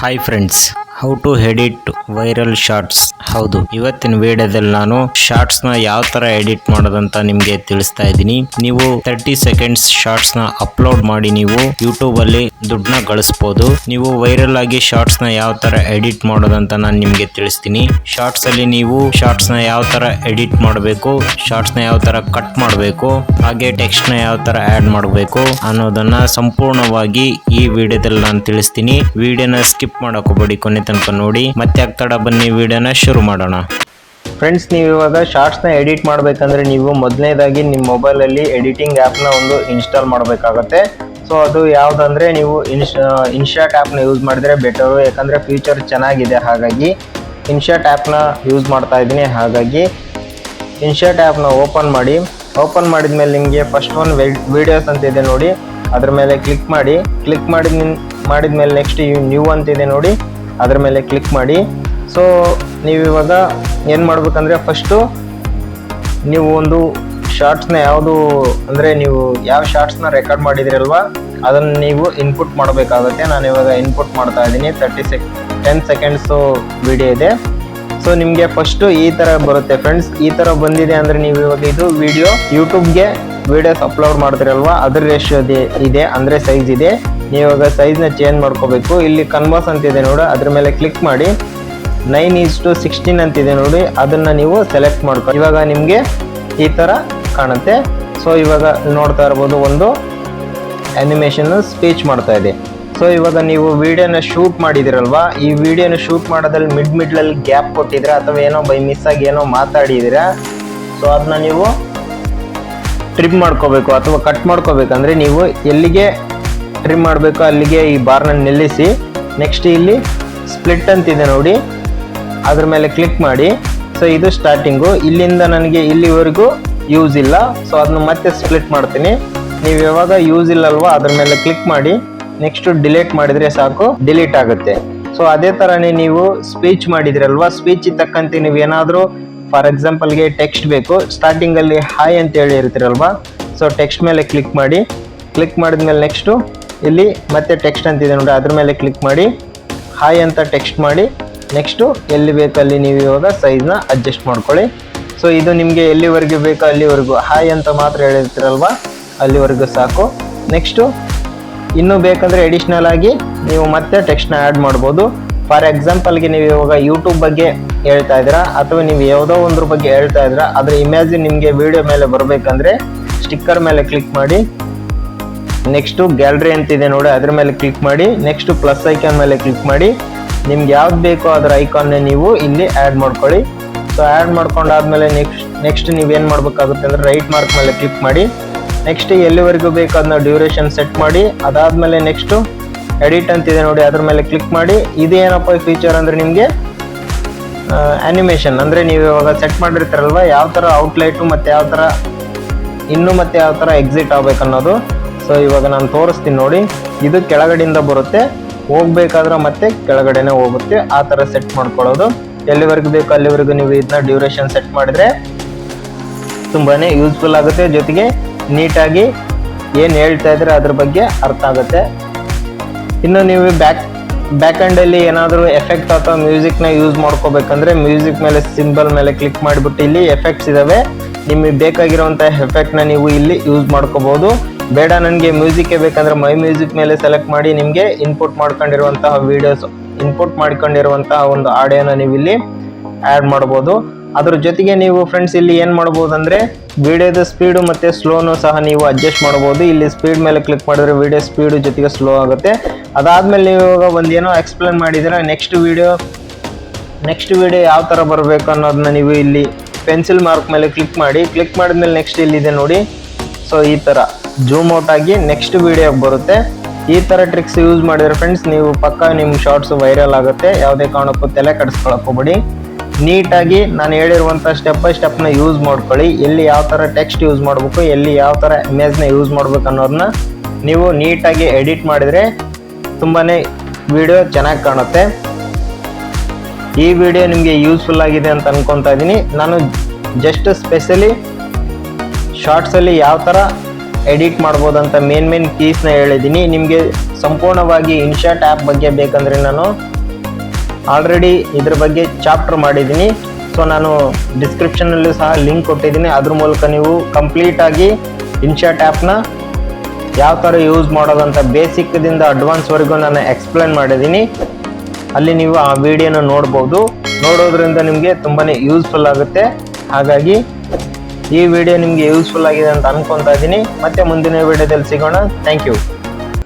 Hi friends, how to edit viral shorts. ಹೌದು, ಇವತ್ತಿನ ವಿಡಿಯೋದಲ್ಲಿ ನಾನು ಶಾರ್ಟ್ಸ್ ನ ಯಾವ ತರ ಎಡಿಟ್ ಮಾಡೋದಂತ ನಿಮ್ಗೆ ತಿಳಿಸ್ತಾ ಇದ್ದೀನಿ. ನೀವು 30 ಸೆಕೆಂಡ್ಸ್ ಶಾರ್ಟ್ಸ್ ನ ಅಪ್ಲೋಡ್ ಮಾಡಿ ನೀವು ಯೂಟ್ಯೂಬ್ ಅಲ್ಲಿ ದುಡ್ಡನ್ನ ಗಳಿಸಬಹುದು. ನೀವು ವೈರಲ್ ಆಗಿ ಶಾರ್ಟ್ಸ್ ನ ಯಾವ ತರ ಎಡಿಟ್ ಮಾಡೋದಂತ ನಾನು ನಿಮ್ಗೆ ತಿಳಿಸ್ತೀನಿ. ಶಾರ್ಟ್ಸ್ ಅಲ್ಲಿ ನೀವು ಶಾರ್ಟ್ಸ್ ನ ಯಾವ ತರ ಎಡಿಟ್ ಮಾಡಬೇಕು, ಶಾರ್ಟ್ಸ್ ನ ಯಾವ ತರ ಕಟ್ ಮಾಡಬೇಕು, ಹಾಗೆ ಟೆಕ್ಸ್ಟ್ ನ ಯಾವ ತರ ಆಡ್ ಮಾಡಬೇಕು ಅನ್ನೋದನ್ನ ಸಂಪೂರ್ಣವಾಗಿ ಈ ವಿಡಿಯೋದಲ್ಲಿ ನಾನು ತಿಳಿಸ್ತೀನಿ. ವಿಡಿಯೋನ ಸ್ಕಿಪ್ ಮಾಡಕ್ ಹೋಗಬೇಡಿ, ಕೊನೆ ತನಕ ನೋಡಿ. ಮತ್ತೆ ಆಗ್ತಾಡ ಬನ್ನಿ ವಿಡಿಯೋನ ಶುರು ಮಾಡೋಣ. ಫ್ರೆಂಡ್ಸ್, ನೀವು ಇವಾಗ ಶಾರ್ಟ್ಸ್ನ ಎಡಿಟ್ ಮಾಡಬೇಕಂದ್ರೆ ನೀವು ಮೊದಲನೇದಾಗಿ ನಿಮ್ಮ ಮೊಬೈಲಲ್ಲಿ ಎಡಿಟಿಂಗ್ ಆ್ಯಪ್ನ ಒಂದು ಇನ್ಸ್ಟಾಲ್ ಮಾಡಬೇಕಾಗತ್ತೆ. ಸೊ ಅದು ಯಾವುದಂದ್ರೆ ನೀವು ಇನ್ಶಾಟ್ ಆ್ಯಪ್ನ ಯೂಸ್ ಮಾಡಿದ್ರೆ ಬೆಟರು, ಯಾಕಂದರೆ ಫ್ಯೂಚರ್ ಚೆನ್ನಾಗಿದೆ. ಹಾಗಾಗಿ ಇನ್ಶಾಟ್ ಆ್ಯಪ್ನ ಯೂಸ್ ಮಾಡ್ತಾ ಇದ್ದೀನಿ. ಹಾಗಾಗಿ ಇನ್ಶಾಟ್ ಆ್ಯಪ್ನ ಓಪನ್ ಮಾಡಿದ ಮೇಲೆ ನಿಮಗೆ ಫಸ್ಟ್ ಒನ್ ವೀಡಿಯೋಸ್ ಅಂತ ಇದೆ ನೋಡಿ, ಅದ್ರ ಮೇಲೆ ಕ್ಲಿಕ್ ಮಾಡಿದ್ಮೇಲೆ ನೆಕ್ಸ್ಟ್ ನ್ಯೂ ಅಂತಿದೆ ನೋಡಿ, ಅದ್ರ ಮೇಲೆ ಕ್ಲಿಕ್ ಮಾಡಿ. ಸೊ ನೀವು ಇವಾಗ ಏನು ಮಾಡ್ಬೇಕಂದ್ರೆ ಫಸ್ಟು ನೀವು ಒಂದು ಶಾರ್ಟ್ಸ್ನ ಯಾವುದು ಅಂದರೆ ನೀವು ಯಾವ ಶಾರ್ಟ್ಸ್ನ ರೆಕಾರ್ಡ್ ಮಾಡಿದಿರಲ್ವ ಅದನ್ನು ನೀವು ಇನ್ಪುಟ್ ಮಾಡಬೇಕಾಗುತ್ತೆ. ನಾನು ಇವಾಗ ಇನ್ಪುಟ್ ಮಾಡ್ತಾ ಇದ್ದೀನಿ. 10 ಸೆಕೆಂಡ್ಸು ವಿಡಿಯೋ ಇದೆ. ಸೊ ನಿಮಗೆ ಫಸ್ಟು ಈ ಥರ ಬರುತ್ತೆ ಫ್ರೆಂಡ್ಸ್. ಈ ಥರ ಬಂದಿದೆ ಅಂದರೆ ನೀವು ಇವಾಗ ಇದು ವಿಡಿಯೋ ಯೂಟ್ಯೂಬ್ಗೆ ವಿಡಿಯೋಸ್ ಅಪ್ಲೋಡ್ ಮಾಡ್ತಿರಲ್ವ ಅದ್ರ ರೇಷಿಯೋ ಇದೆ, ಅಂದರೆ ಸೈಜ್ ಇದೆ. ನೀವು ಇವಾಗ ಸೈಜ್ನ ಚೇಂಜ್ ಮಾಡ್ಕೋಬೇಕು. ಇಲ್ಲಿ ಕನ್ವರ್ಸ್ ಅಂತಿದೆ ನೋಡಿ, ಅದ್ರ ಮೇಲೆ ಕ್ಲಿಕ್ ಮಾಡಿ 9:16 ಅಂತಿದೆ ನೋಡಿ, ಅದನ್ನು ನೀವು ಸೆಲೆಕ್ಟ್ ಮಾಡ್ಕೊ. ಇವಾಗ ನಿಮಗೆ ಈ ಥರ ಕಾಣುತ್ತೆ. ಸೊ ಇವಾಗ ನೋಡ್ತಾ ಇರ್ಬೋದು, ಒಂದು ಆ್ಯನಿಮೇಷನ್ ಸ್ಪೀಚ್ ಮಾಡ್ತಾ ಇದೆ. ಸೊ ಇವಾಗ ನೀವು ವಿಡಿಯೋನ ಶೂಟ್ ಮಾಡಿದಿರಲ್ವಾ, ಈ ವಿಡಿಯೋನ ಶೂಟ್ ಮಾಡೋದ್ರಲ್ಲಿ ಮಿಡ್ಲಲ್ಲಿ ಗ್ಯಾಪ್ ಕೊಟ್ಟಿದ್ರೆ ಅಥವಾ ಏನೋ ಬೈ ಮಿಸ್ ಆಗಿ ಏನೋ ಮಾತಾಡಿದ್ದೀರಾ, ಸೊ ಅದನ್ನ ನೀವು ಟ್ರಿಮ್ ಮಾಡ್ಕೋಬೇಕು ಅಥವಾ ಕಟ್ ಮಾಡ್ಕೋಬೇಕಂದ್ರೆ ನೀವು ಎಲ್ಲಿಗೆ ಟ್ರಿಮ್ ಮಾಡಬೇಕು ಅಲ್ಲಿಗೆ ಈ ಬಾರ್ನ ನಿಲ್ಲಿಸಿ. ನೆಕ್ಸ್ಟ್ ಇಲ್ಲಿ ಸ್ಪ್ಲಿಟ್ ಅಂತಿದೆ ನೋಡಿ, ಅದ್ರ ಮೇಲೆ ಕ್ಲಿಕ್ ಮಾಡಿ. ಸೊ ಇದು ಸ್ಟಾರ್ಟಿಂಗು, ಇಲ್ಲಿಂದ ನನಗೆ ಇಲ್ಲಿವರೆಗೂ ಯೂಸ್ ಇಲ್ಲ. ಸೊ ಅದನ್ನ ಮತ್ತೆ ಸ್ಪ್ಲಿಟ್ ಮಾಡ್ತೀನಿ. ನೀವು ಯಾವಾಗ ಯೂಸ್ ಇಲ್ಲಲ್ವಾ ಅದ್ರ ಮೇಲೆ ಕ್ಲಿಕ್ ಮಾಡಿ ನೆಕ್ಸ್ಟ್ ಡಿಲೀಟ್ ಮಾಡಿದರೆ ಸಾಕು, ಡಿಲೀಟ್ ಆಗುತ್ತೆ. ಸೊ ಅದೇ ಥರನೇ ನೀವು ಸ್ಪೀಚ್ ಮಾಡಿದ್ರಲ್ವಾ, ಸ್ಪೀಚ್ ತಕ್ಕಂತೆ ನೀವು ಏನಾದರೂ ಫಾರ್ ಎಕ್ಸಾಂಪಲ್ಗೆ ಟೆಕ್ಸ್ಟ್ ಬೇಕು, ಸ್ಟಾರ್ಟಿಂಗಲ್ಲಿ ಹಾಯ್ ಅಂತ ಹೇಳಿ ಇರ್ತೀರಲ್ವಾ, ಸೊ ಟೆಕ್ಸ್ಟ್ ಮೇಲೆ ಕ್ಲಿಕ್ ಮಾಡಿದ್ಮೇಲೆ ನೆಕ್ಸ್ಟು ಇಲ್ಲಿ ಮತ್ತೆ ಟೆಕ್ಸ್ಟ್ ಅಂತಿದೆ ನೋಡಿ, ಅದ್ರ ಮೇಲೆ ಕ್ಲಿಕ್ ಮಾಡಿ ಹಾಯ್ ಅಂತ ಟೆಕ್ಸ್ಟ್ ಮಾಡಿ. ನೆಕ್ಸ್ಟು ಎಲ್ಲಿ ಬೇಕಲ್ಲಿ ನೀವು ಇವಾಗ ಸೈಜ್ನ ಅಡ್ಜಸ್ಟ್ ಮಾಡ್ಕೊಳ್ಳಿ. ಸೊ ಇದು ನಿಮಗೆ ಎಲ್ಲಿವರೆಗೂ ಬೇಕೋ ಅಲ್ಲಿವರೆಗೂ ಹಾಯ್ ಅಂತ ಮಾತ್ರ ಹೇಳಿರ್ತೀರಲ್ವ ಅಲ್ಲಿವರೆಗೂ ಸಾಕು. ನೆಕ್ಸ್ಟು ಇನ್ನೂ ಬೇಕಂದರೆ ಎಡಿಷ್ನಲ್ ಆಗಿ ನೀವು ಮತ್ತೆ ಟೆಕ್ಸ್ಟ್ನ ಆ್ಯಡ್ ಮಾಡ್ಬೋದು. ಫಾರ್ ಎಕ್ಸಾಂಪಲ್ಗೆ ನೀವು ಇವಾಗ ಯೂಟ್ಯೂಬ್ ಬಗ್ಗೆ ಹೇಳ್ತಾ ಇದ್ದೀರಾ ಅಥವಾ ನೀವು ಯಾವುದೋ ಒಂದ್ರ ಬಗ್ಗೆ ಹೇಳ್ತಾ ಇದ್ದೀರಾ, ಅದರ ಇಮೇಜ್ ನಿಮಗೆ ವಿಡಿಯೋ ಮೇಲೆ ಬರಬೇಕಂದ್ರೆ ಸ್ಟಿಕ್ಕರ್ ಮೇಲೆ ಕ್ಲಿಕ್ ಮಾಡಿ. ನೆಕ್ಸ್ಟು ಗ್ಯಾಲರಿ ಅಂತಿದೆ ನೋಡಿ, ಅದ್ರ ಮೇಲೆ ಕ್ಲಿಕ್ ಮಾಡಿ. ನೆಕ್ಸ್ಟು ಪ್ಲಸ್ ಐಕಾನ್ ಮೇಲೆ ಕ್ಲಿಕ್ ಮಾಡಿ. ನಿಮ್ಗೆ ಯಾವ್ದು ಬೇಕೋ ಅದರ ಐಕಾನ್ನೇ ನೀವು ಇಲ್ಲಿ ಆ್ಯಡ್ ಮಾಡ್ಕೊಳ್ಳಿ. ಸೊ ಆ್ಯಡ್ ಮಾಡ್ಕೊಂಡಾದ್ಮೇಲೆ ನೆಕ್ಸ್ಟ್ ನೀವೇನು ಮಾಡಬೇಕಾಗುತ್ತೆ ಅಂದರೆ ರೈಟ್ ಮಾರ್ಕ್ ಮೇಲೆ ಕ್ಲಿಕ್ ಮಾಡಿ. ನೆಕ್ಸ್ಟ್ ಎಲ್ಲಿವರೆಗೂ ಬೇಕು ಅದನ್ನ ಡ್ಯೂರೇಷನ್ ಸೆಟ್ ಮಾಡಿ. ಅದಾದಮೇಲೆ ನೆಕ್ಸ್ಟು ಎಡಿಟ್ ಅಂತಿದೆ ನೋಡಿ, ಅದ್ರ ಮೇಲೆ ಕ್ಲಿಕ್ ಮಾಡಿ. ಇದೇನಪ್ಪ ಫೀಚರ್ ಅಂದರೆ ನಿಮಗೆ ಆ್ಯನಿಮೇಷನ್ ಅಂದರೆ ನೀವು ಇವಾಗ ಸೆಟ್ ಮಾಡಿರ್ತಾರಲ್ವ ಯಾವ ಥರ ಔಟ್ಲೈಟು ಮತ್ತು ಯಾವ ಥರ ಎಕ್ಸಿಟ್ ಆಗ್ಬೇಕನ್ನೋದು. ಸೊ ಇವಾಗ ನಾನು ತೋರಿಸ್ತೀನಿ ನೋಡಿ, ಇದು ಕೆಳಗಡೆಯಿಂದ ಬರುತ್ತೆ, ಹೋಗ್ಬೇಕಾದ್ರೆ ಮತ್ತೆ ಕೆಳಗಡೆನೇ ಹೋಗುತ್ತೆ. ಆ ಥರ ಸೆಟ್ ಮಾಡ್ಕೊಳ್ಳೋದು. ಎಲ್ಲಿವರೆಗೂ ಬೇಕು ಅಲ್ಲಿವರೆಗೂ ನೀವು ಇದನ್ನ ಡ್ಯೂರೇಷನ್ ಸೆಟ್ ಮಾಡಿದ್ರೆ ತುಂಬಾ ಯೂಸ್ಫುಲ್ ಆಗುತ್ತೆ. ಜೊತೆಗೆ ನೀಟಾಗಿ ಏನು ಹೇಳ್ತಾ ಇದ್ರೆ ಅದ್ರ ಬಗ್ಗೆ ಅರ್ಥ ಆಗುತ್ತೆ. ಇನ್ನು ನೀವು ಬ್ಯಾಕ್ ಎಂಡಲ್ಲಿ ಏನಾದರೂ ಎಫೆಕ್ಟ್ ಅಥವಾ ಮ್ಯೂಸಿಕ್ನ ಯೂಸ್ ಮಾಡ್ಕೋಬೇಕಂದ್ರೆ ಮ್ಯೂಸಿಕ್ ಮೇಲೆ ಸಿಂಬಲ್ ಮೇಲೆ ಕ್ಲಿಕ್ ಮಾಡಿಬಿಟ್ಟು ಇಲ್ಲಿ ಎಫೆಕ್ಟ್ಸ್ ಇದ್ದಾವೆ, ನಿಮಗೆ ಬೇಕಾಗಿರುವಂಥ ಎಫೆಕ್ಟ್ನ ನೀವು ಇಲ್ಲಿ ಯೂಸ್ ಮಾಡ್ಕೋಬೋದು. ಬೇಡ ನನಗೆ ಮ್ಯೂಸಿಕ್ಕೇ ಬೇಕಂದ್ರೆ ಮೈ ಮ್ಯೂಸಿಕ್ ಮೇಲೆ ಸೆಲೆಕ್ಟ್ ಮಾಡಿ ನಿಮಗೆ ಇನ್ಪುಟ್ ಮಾಡ್ಕೊಂಡಿರುವಂತಹ ಒಂದು ಆಡಿಯೋನ ನೀವು ಇಲ್ಲಿ ಆ್ಯಡ್ ಮಾಡ್ಬೋದು. ಅದ್ರ ಜೊತೆಗೆ ನೀವು ಫ್ರೆಂಡ್ಸ್ ಇಲ್ಲಿ ಏನು ಮಾಡ್ಬೋದು ಅಂದರೆ ವಿಡಿಯೋದ ಸ್ಪೀಡು ಮತ್ತು ಸ್ಲೋನು ಸಹ ನೀವು ಅಡ್ಜಸ್ಟ್ ಮಾಡ್ಬೋದು. ಇಲ್ಲಿ ಸ್ಪೀಡ್ ಮೇಲೆ ಕ್ಲಿಕ್ ಮಾಡಿದ್ರೆ ವಿಡಿಯೋ ಸ್ಪೀಡು ಜೊತೆಗೆ ಸ್ಲೋ ಆಗುತ್ತೆ. ಅದಾದಮೇಲೆ ನೀವು ಇವಾಗ ಒಂದೇನೋ ಎಕ್ಸ್ಪ್ಲೇನ್ ಮಾಡಿದರೆ ನೆಕ್ಸ್ಟ್ ವಿಡಿಯೋ ಯಾವ ಥರ ಬರಬೇಕು ಅನ್ನೋದನ್ನ ನೀವು ಇಲ್ಲಿ ಪೆನ್ಸಿಲ್ ಮಾರ್ಕ್ ಮೇಲೆ ಕ್ಲಿಕ್ ಮಾಡಿದ್ಮೇಲೆ ನೆಕ್ಸ್ಟ್ ಇಲ್ಲಿದೆ ನೋಡಿ. ಸೊ ಈ ಥರ ಜೂಮ್ ಔಟ್ ಆಗಿ ನೆಕ್ಸ್ಟ್ ವಿಡಿಯೋಗೆ ಬರುತ್ತೆ. ಈ ಥರ ಟ್ರಿಕ್ಸ್ ಯೂಸ್ ಮಾಡಿದ್ರೆ ಫ್ರೆಂಡ್ಸ್ ನೀವು ಪಕ್ಕ ನಿಮ್ಮ ಶಾರ್ಟ್ಸ್ ವೈರಲ್ ಆಗುತ್ತೆ. ಯಾವುದೇ ಕಾರಣಕ್ಕೂ ತಲೆ ಕೆಡಿಸ್ಕೊಳಕ್ಕೆ ಹೋಗ್ಬೇಡಿ. ನೀಟಾಗಿ ನಾನು ಹೇಳಿರುವಂಥ ಸ್ಟೆಪ್ ಬೈ ಸ್ಟೆಪ್ನ ಯೂಸ್ ಮಾಡ್ಕೊಳ್ಳಿ. ಎಲ್ಲಿ ಯಾವ ಥರ ಟೆಕ್ಸ್ಟ್ ಯೂಸ್ ಮಾಡಬೇಕು, ಎಲ್ಲಿ ಯಾವ ಥರ ಇಮೇಜ್ನ ಯೂಸ್ ಮಾಡ್ಬೇಕು ಅನ್ನೋದನ್ನ ನೀವು ನೀಟಾಗಿ ಎಡಿಟ್ ಮಾಡಿದರೆ ತುಂಬಾ ವಿಡಿಯೋ ಚೆನ್ನಾಗಿ ಕಾಣುತ್ತೆ. ಈ ವಿಡಿಯೋ ನಿಮಗೆ ಯೂಸ್ಫುಲ್ ಆಗಿದೆ ಅಂತ ಅನ್ಕೊತಾ ಇದ್ದೀನಿ. ನಾನು ಜಸ್ಟ್ ಸ್ಪೆಷಲಿ ಶಾರ್ಟ್ಸಲ್ಲಿ ಯಾವ ಥರ ಎಡಿಟ್ ಮಾಡ್ಬೋದಂತ ಮೇನ್ ಕೀಸ್ನ ಹೇಳಿದ್ದೀನಿ. ನಿಮಗೆ ಸಂಪೂರ್ಣವಾಗಿ ಇನ್ಶಾಟ್ ಆ್ಯಪ್ ಬಗ್ಗೆ ಬೇಕಂದರೆ ನಾನು ಆಲ್ರೆಡಿ ಇದ್ರ ಬಗ್ಗೆ ಚಾಪ್ಟರ್ ಮಾಡಿದ್ದೀನಿ. ಸೊ ನಾನು ಡಿಸ್ಕ್ರಿಪ್ಷನಲ್ಲೂ ಸಹ ಲಿಂಕ್ ಕೊಟ್ಟಿದ್ದೀನಿ. ಅದ್ರ ಮೂಲಕ ನೀವು ಕಂಪ್ಲೀಟಾಗಿ ಇನ್ಶಾಟ್ ಆ್ಯಪ್ನ ಯಾವ ಥರ ಯೂಸ್ ಮಾಡೋದಂತ ಬೇಸಿಕ್ದಿಂದ ಅಡ್ವಾನ್ಸ್ವರೆಗೂ ನಾನು ಎಕ್ಸ್ಪ್ಲೇನ್ ಮಾಡಿದ್ದೀನಿ. ಅಲ್ಲಿ ನೀವು ಆ ವಿಡಿಯೋನ ನೋಡ್ಬೋದು. ನೋಡೋದ್ರಿಂದ ನಿಮಗೆ ತುಂಬಾ ಯೂಸ್ಫುಲ್ ಆಗುತ್ತೆ. ಹಾಗಾಗಿ ಈ ವಿಡಿಯೋ ನಿಮಗೆ ಯೂಸ್ಫುಲ್ ಆಗಿದೆ ಅಂತ ಅನ್ಕೊತಾ ಇದ್ದೀನಿ. ಮತ್ತೆ ಮುಂದಿನ ವಿಡಿಯೋದಲ್ಲಿ ಸಿಗೋಣ. Thank you.